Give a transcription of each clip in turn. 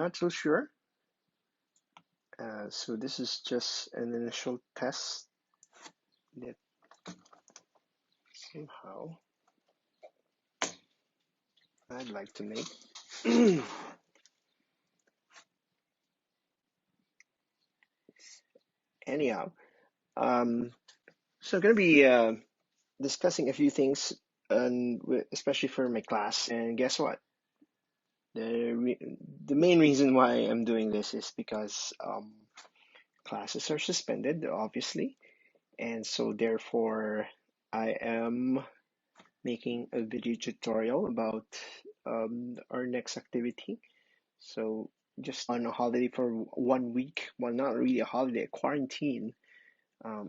not so sure. So this is just an initial test that somehow I'd like to make. Anyhow, um, so I'm going to be discussing a few things, and especially for my class. And guess what? The main reason why I'm doing this is because classes are suspended, obviously, and so therefore I am making a video tutorial about our next activity. So just on a holiday for 1 week, well, not really a holiday, a quarantine,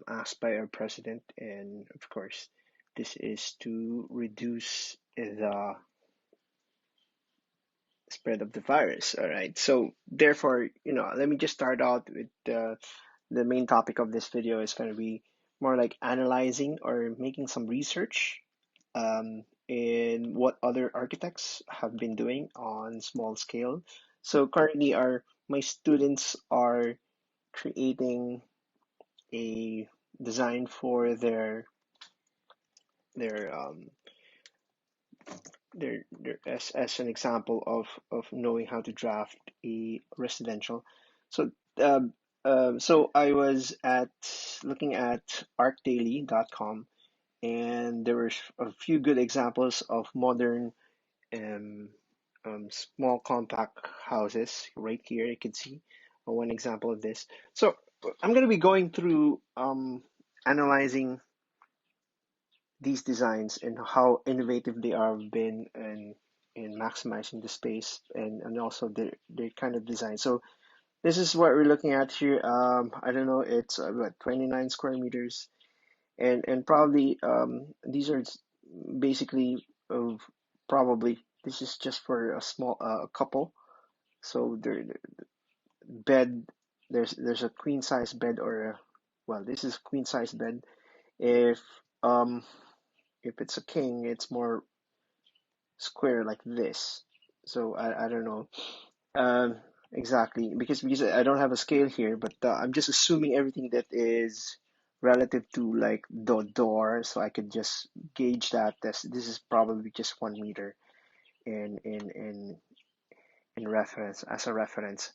asked by our president, and of course, this is to reduce the spread of the virus. All right. So therefore, let me just start out with the main topic of this video is going to be more like analyzing or making some research in what other architects have been doing on small scale. So currently, my students are creating a design for their um, as an example of knowing how to draft a residential. So so I was at looking at arcdaily.com, and there were a few good examples of modern um, small compact houses. Right here you can see one example of this. So I'm going to be going through analyzing these designs and how innovative they are been in maximizing the space and also their kind of design. So this is what we're looking at here. I don't know, it's about 29 square meters, and probably these are basically of probably this is just for a small couple. So the bed, there's a queen size bed or a, well, this is queen size bed. If um if it's a king, it's more square like this. So I don't know exactly because I don't have a scale here, but I'm just assuming everything that is relative to like the door, so I could just gauge that this is probably just 1 meter in reference as a reference.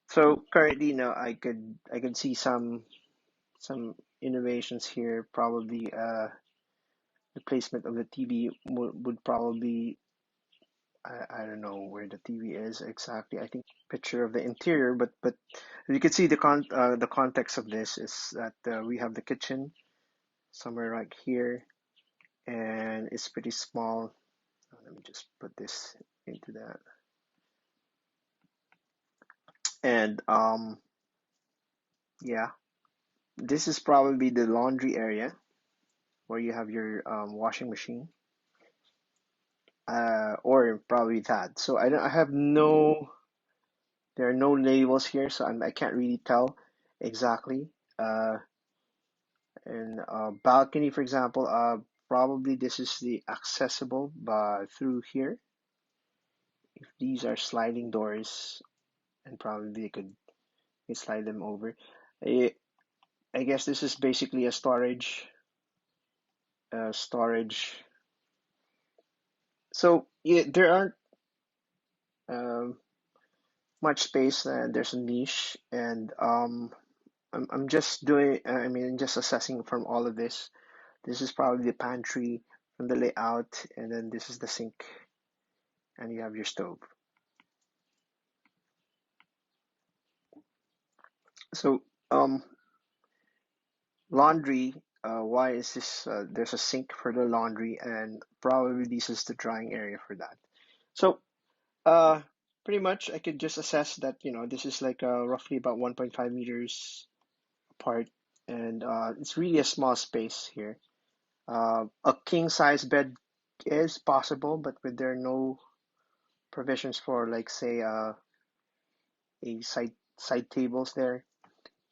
So currently, I could see some innovations here. Probably the placement of the TV would probably I don't know where the TV is exactly. I think picture of the interior, but you can see the context of this is that we have the kitchen somewhere right here, and it's pretty small. Let me just put this into that, and yeah, this is probably the laundry area where you have your washing machine, or probably that. So I have no there are no labels here, so I can't really tell exactly. Uh, And balcony, for example, probably this is the accessible through here. If these are sliding doors, and probably they could slide them over. I, I guess this is basically a storage. So yeah, there aren't um, much space. There's a niche, and I'm just doing. I mean, just assessing from all of this. This is probably the pantry from the layout, and then this is the sink, and you have your stove. So, laundry, why is this? There's a sink for the laundry, and probably this is the drying area for that. So, uh, pretty much, I could just assess that, this is like roughly about 1.5 meters apart, and it's really a small space here. A king size bed is possible, but with there are no provisions for, like, say, a side tables there,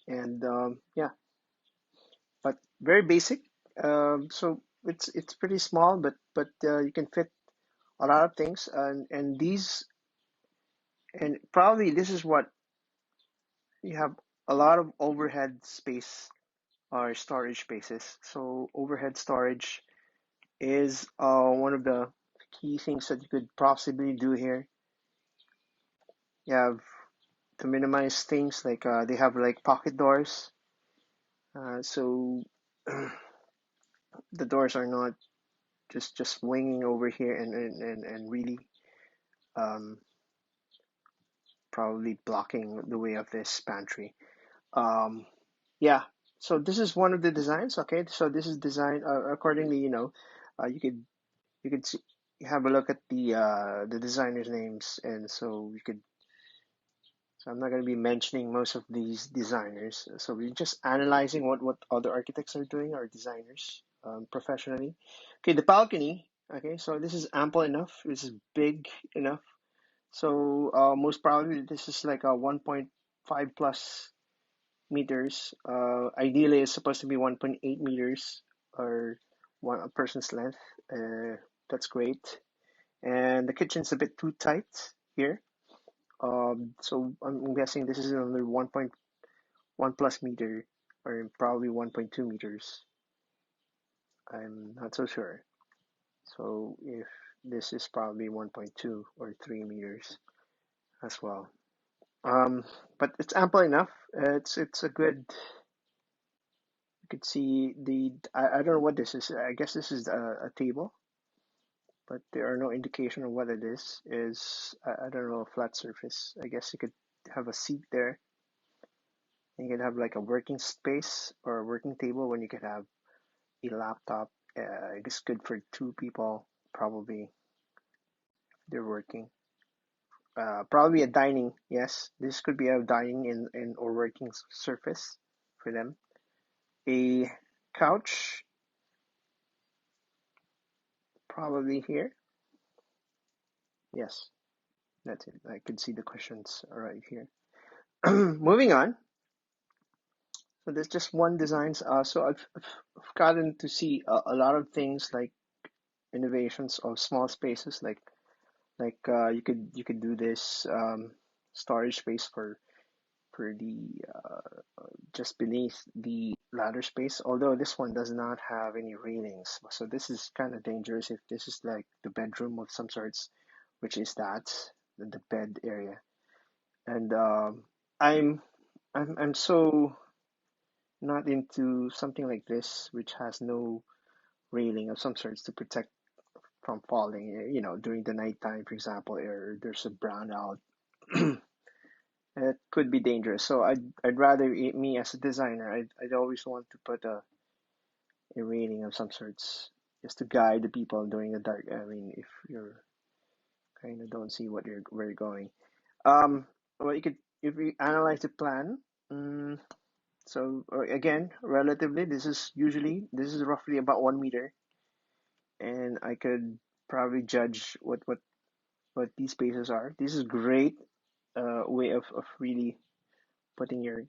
and yeah, but very basic. So it's pretty small, but you can fit a lot of things, and these And probably this is what you have, a lot of overhead space or storage spaces. So overhead storage is one of the key things that you could possibly do here. You have to minimize things like they have like pocket doors. So the doors are not just winging over here and really um, probably blocking the way of this pantry. Um, yeah, so this is one of the designs. Okay, so this is designed accordingly. You could see, have a look at the designers' names, and so you could. So I'm not going to be mentioning most of these designers. So we're just analyzing what other architects are doing, or designers professionally. Okay, the balcony. Okay, so this is ample enough. This is big enough. So most probably this is like a 1.5 plus meters. Ideally, it's supposed to be 1.8 meters or a person's length. Uh, that's great. And the kitchen's a bit too tight here. So I'm guessing this is under 1.1 plus meter or probably 1.2 meters. I'm not so sure. So if this is probably 1.2 or 3 meters as well. Um, but it's ample enough. It's a good. You could see I don't know what this is. I guess this is a table, but there are no indication of what it is. I don't know, a flat surface. I guess you could have a seat there. And you could have like a working space or a working table when you could have a laptop. I guess good for two people probably. They're working. Probably a dining. Yes, this could be a dining in or working surface for them. A couch probably here. Yes, that's it. I could see the cushions right here. Moving on. So there's just one designs. So I've gotten to see a lot of things like innovations of small spaces, like you could do this storage space for the just beneath the ladder space. Although this one does not have any railings, so this is kind of dangerous if this is like the bedroom of some sorts, which is that the bed area. And I'm I'm so not into something like this, which has no railing of some sorts to protect from falling. During the nighttime, for example, or there's a brownout. It could be dangerous. So I'd rather me as a designer, I'd always want to put a railing of some sorts just to guide the people during the dark. I mean, if you're kind of don't see where you're going. Well, you could if we analyze the plan. Um, so again, relatively, this is roughly about 1 meter, and I could probably judge what these spaces are. This is great way of really putting your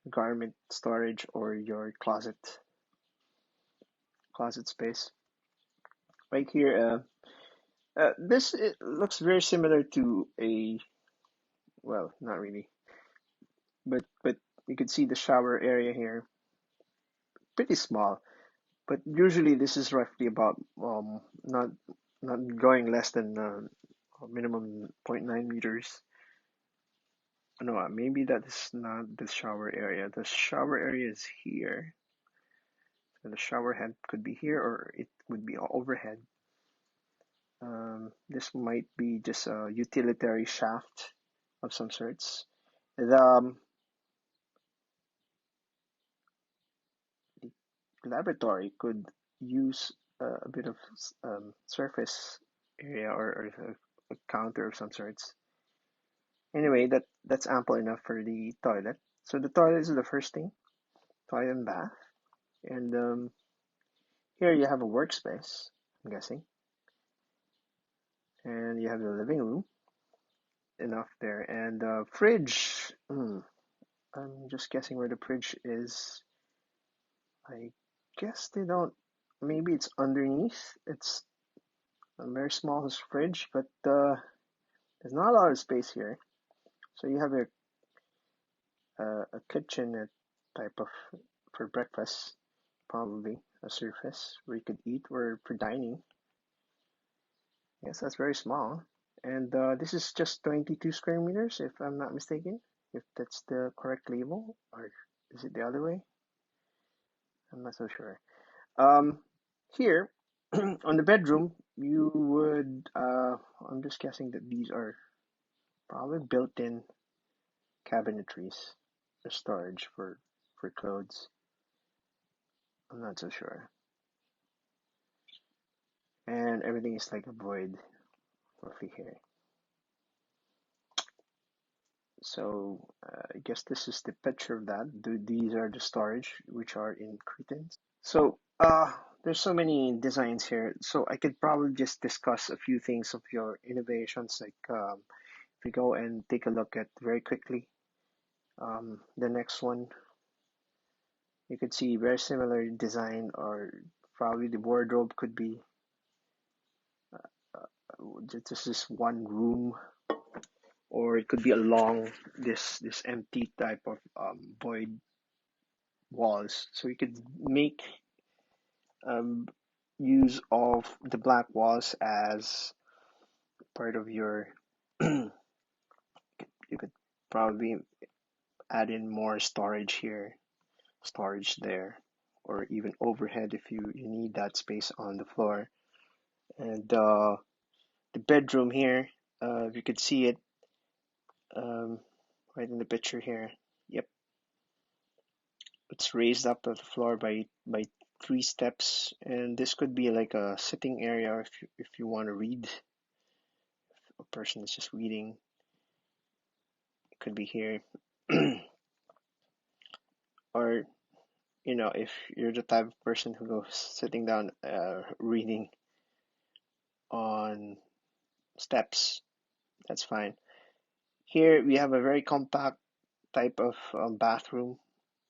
garment storage or your closet space right here. This it looks very similar to a, well, not really, but you can see the shower area here, pretty small. But usually this is roughly about not going less than minimum zero point 0.9 meters. No, maybe that is not the shower area. The shower area is here. So the shower head could be here, or it would be overhead. This might be just a utilitarian shaft of some sorts. The laboratory could use a bit of surface area or a counter of some sorts. Anyway, that's ample enough for the toilet. So the toilet is the first thing, toilet and bath. And here you have a workspace, I'm guessing. And you have the living room, enough there. And fridge, I'm just guessing where the fridge is. I guess they don't, maybe it's underneath. It's a very small fridge, but There's not a lot of space here. So you have a kitchen type of for breakfast, probably a surface where you could eat or for dining. Yes, that's very small. And this is just 22 square meters, if I'm not mistaken, if that's the correct label, or is it the other way? I'm not so sure. Um, Here on the bedroom, you would, I'm just guessing that these are probably built-in cabinetries or storage for clothes. I'm not so sure. And everything is like a void roughly here. So I guess this is the picture of that. These are the storage which are in Cretans. So there's so many designs here. So I could probably just discuss a few things of your innovations. Like if we go and take a look at very quickly, the next one, you could see very similar design, or probably the wardrobe could be just this one room, or it could be along this empty type of void walls. So you could make um, use of the black walls as part of your you could probably add in more storage here, storage there, or even overhead if you need that space on the floor. And the bedroom here, if you could see it um, right in the picture here. Yep, it's raised up to the floor by 3 steps, and this could be like a sitting area if you want to read. A person is just reading, it could be here. Or if you're the type of person who goes sitting down reading on steps, that's fine. Here we have a very compact type of bathroom,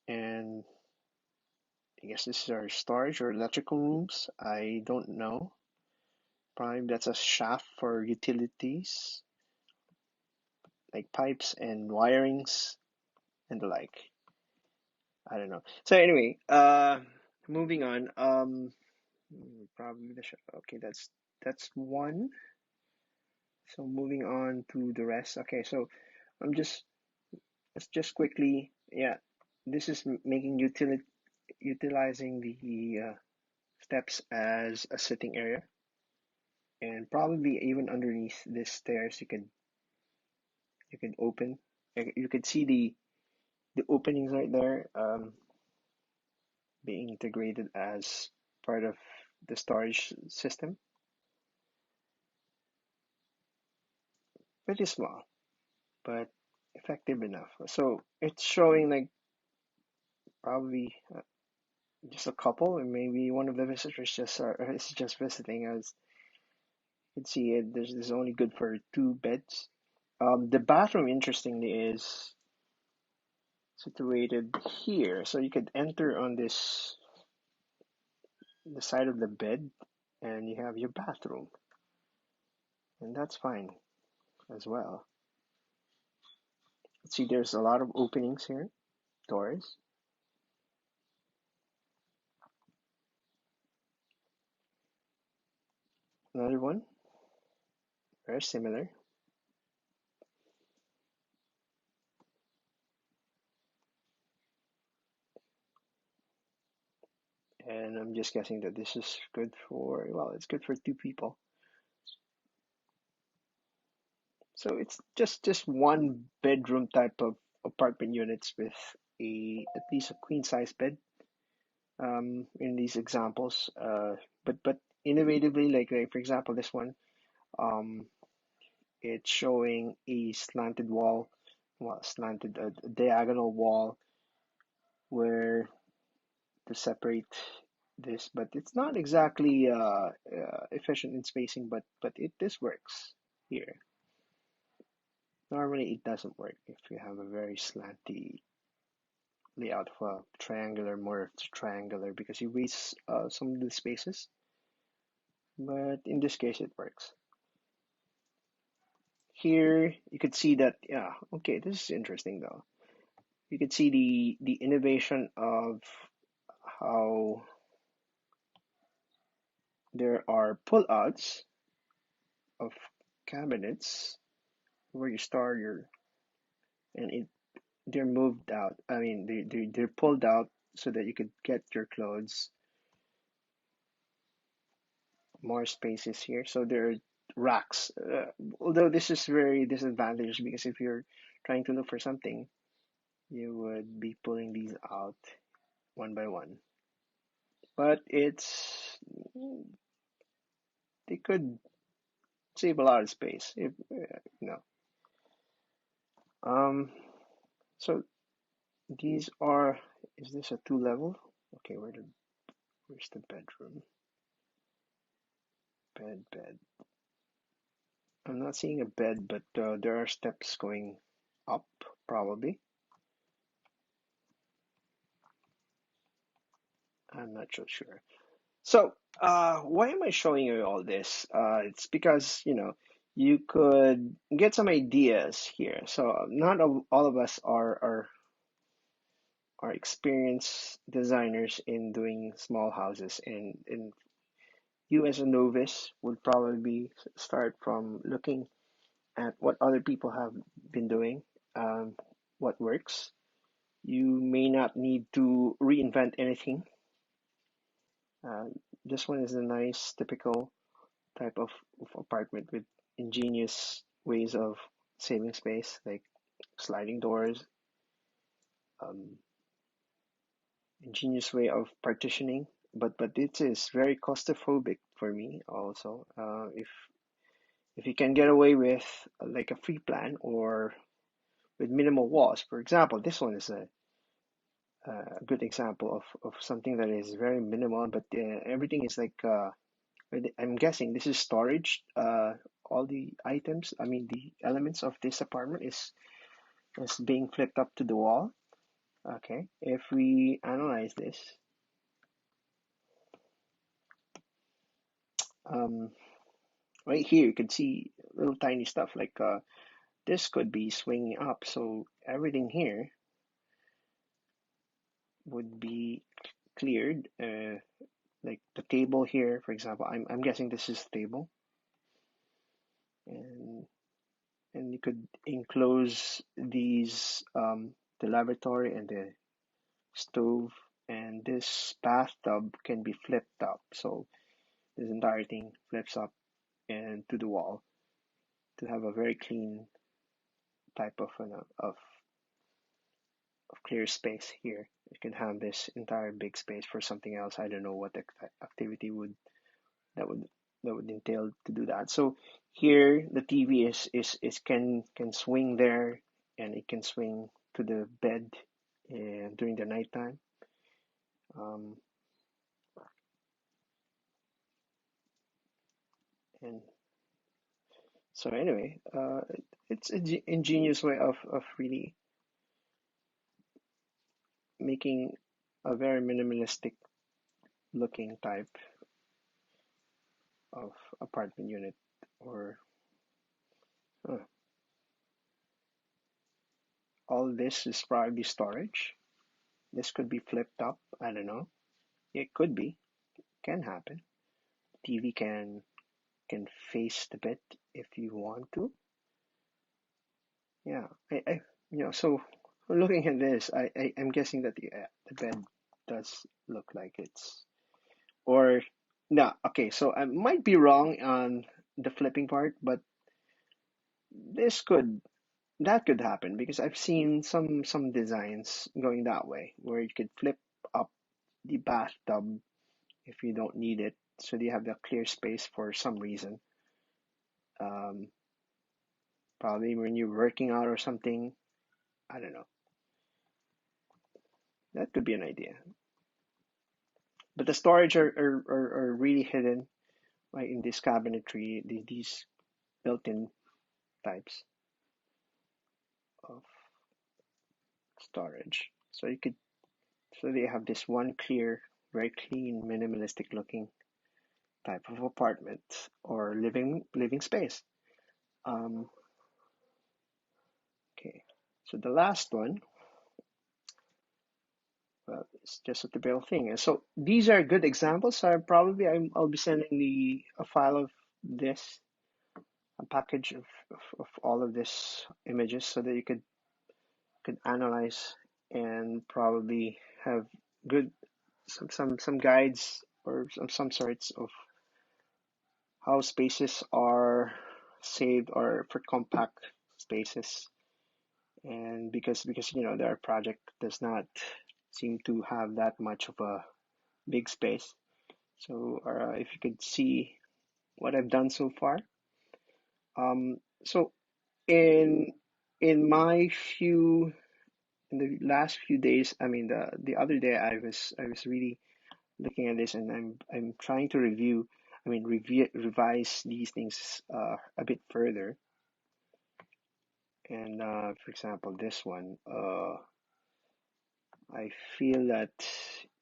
and I guess this is our storage or electrical rooms. I don't know. Probably that's a shaft for utilities like pipes and wirings and the like. I don't know. So anyway, moving on. Probably the okay. That's one. So moving on to the rest. Okay, so I'm just let's just quickly, yeah. This is making utilizing the steps as a sitting area, and probably even underneath this stairs, you can open. You can see the openings right there, being integrated as part of the storage system. Pretty small, but effective enough. So it's showing like probably just a couple, and maybe one of the visitors is just visiting. As you can see, there's only good for 2 beds. The bathroom, interestingly, is situated here, so you could enter on the side of the bed, and you have your bathroom, and that's fine as well. See, there's a lot of openings here, doors. Another one, very similar. And I'm just guessing that this is good for, well, it's good for 2 people. So it's just one bedroom type of apartment units with at least a queen size bed in these examples. But innovatively, like for example, this one, um, it's showing a slanted wall, well, slanted a diagonal wall where to separate this, but it's not exactly efficient in spacing, but this works here. Normally, it doesn't work if you have a very slanty layout of a triangular, more triangular, because you waste some of the spaces. But in this case, it works. Here you could see that, yeah, okay, this is interesting though. You could see the innovation of how there are pull-outs of cabinets where you store your, and they're moved out. I mean, they're pulled out so that you could get your clothes. More spaces here. So there are racks. Although this is very disadvantageous because if you're trying to look for something, you would be pulling these out one by one. But it's they could save a lot of space if you know. Um, so these are. Is this a two level? Okay, where's the bedroom? Bed. I'm not seeing a bed, but there are steps going up, probably. I'm not so sure. So, why am I showing you all this? It's because, you could get some ideas here. So, not all of us are experienced designers in doing small houses, and you as a novice would probably start from looking at what other people have been doing, um, what works. You may not need to reinvent anything. Uh, this one is a nice, typical type of apartment with ingenious ways of saving space, like sliding doors, um, ingenious way of partitioning. But it is very claustrophobic for me also. If you can get away with like a free plan or with minimal walls, for example, this one is a good example of something that is very minimal, but everything is like I'm guessing this is storage. All the items, I mean, the elements of this apartment is being flipped up to the wall. Okay, if we analyze this, um, right here you can see little tiny stuff like this could be swinging up, so everything here would be cleared. Like the table here, for example, I'm guessing this is table, and and you could enclose these the lavatory and the stove, and this bathtub can be flipped up, so this entire thing flips up and to the wall to have a very clean type of clear space here. You can have this entire big space for something else. I don't know what activity that would that would entail to do that. So here the TV is can swing there, and it can swing to the bed during the nighttime. Um, and so anyway, it's an ingenious way of really making a very minimalistic looking type of apartment unit. Or uh, all this is probably storage. This could be flipped up. I don't know. It could be. Can happen. TV can face the bed if you want to. Yeah. So looking at this, I'm guessing that the bed does look like it's or no. Okay, so I might be wrong on the flipping part, but this could that could happen because I've seen some designs going that way where you could flip up the bathtub if you don't need it, so you have the clear space for some reason. Um, Probably when you're working out or something. I don't know. That could be an idea. But the storage are really hidden, right, in this cabinetry, these built-in types of storage. So they have this one clear, very clean, minimalistic looking type of apartment or living space. Um, Okay, so the last one, it's just a typical thing. And so these are good examples. So I'll be sending a file of this, a package of all of this images so that you could analyze and probably have good some guides or some sorts of how spaces are saved or for compact spaces. And because their project does not seem to have that much of a big space. So if you could see what I've done so far. So in in my few in the last few days, I mean the other day I was really looking at this, and I'm trying to revise these things a bit further. And for example, this one, I feel that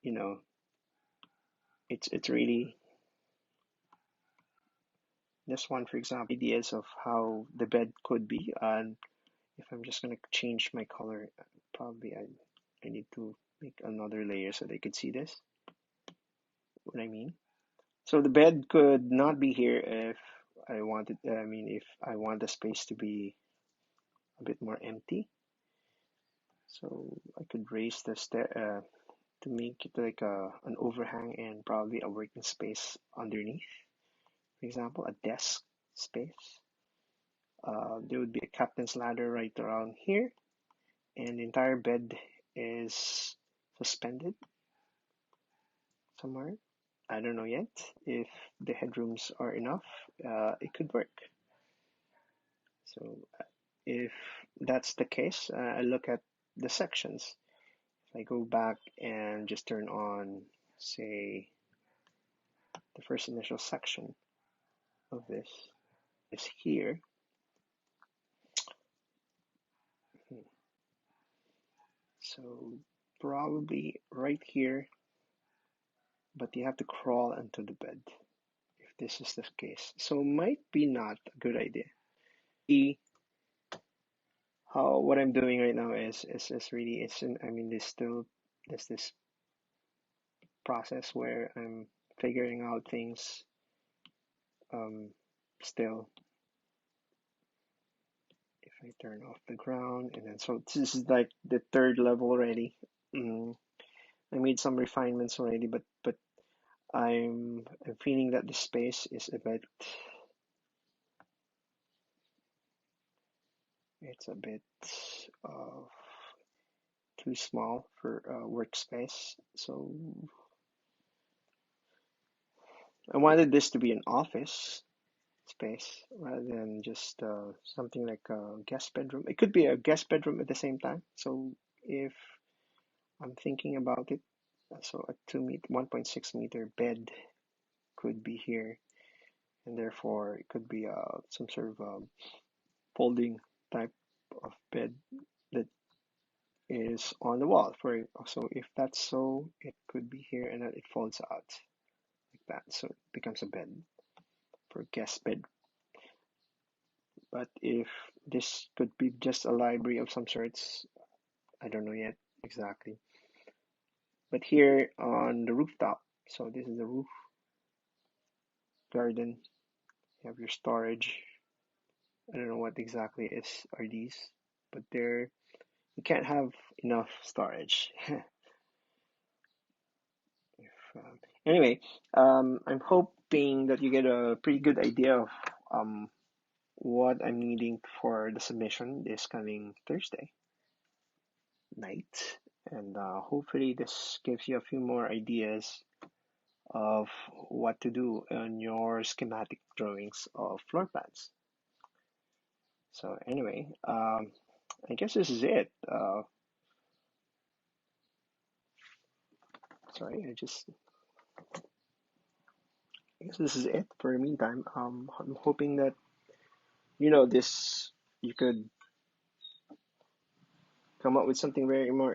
you know it's really this one, for example, ideas of how the bed could be. And if I'm just gonna change my color, probably I need to make another layer so they could see this. What I mean. So the bed could not be here if I wanted. If I want the space to be a bit more empty, so I could raise the stair to make it like an overhang and probably a working space underneath. For example, a desk space. There would be a captain's ladder right around here, and the entire bed is suspended somewhere. I don't know yet if the headrooms are enough. It could work. So if that's the case, I look at the sections. If I go back and just turn on, say, the first initial section of this is here. So probably right here, but you have to crawl into the bed if this is the case. So might be not a good idea. How what I'm doing right now is really there's this process where I'm figuring out things um still. If I turn off the ground, and then so this is like the third level already. I made some refinements already, but I'm feeling that the space is a bit it's a bit uh, too small for workspace. So I wanted this to be an office space rather than just something like a guest bedroom. It could be a guest bedroom at the same time. So if I'm thinking about it, so a 1.6 meter bed could be here, and therefore it could be some sort of folding type of bed that is on the wall. So if that's so, it could be here, and then it folds out like that, so it becomes a bed for guest bed. But if this could be just a library of some sorts, I don't know yet exactly. But here on the rooftop, so this is the roof garden. You have your storage. I don't know what exactly are these, but you can't have enough storage. Anyway, I'm hoping that you get a pretty good idea of what I'm needing for the submission this coming Thursday night, and hopefully this gives you a few more ideas of what to do on your schematic drawings of floor plans. So anyway, I guess this is it. Sorry, I guess this is it for the meantime. I'm hoping that this you could come up with something very more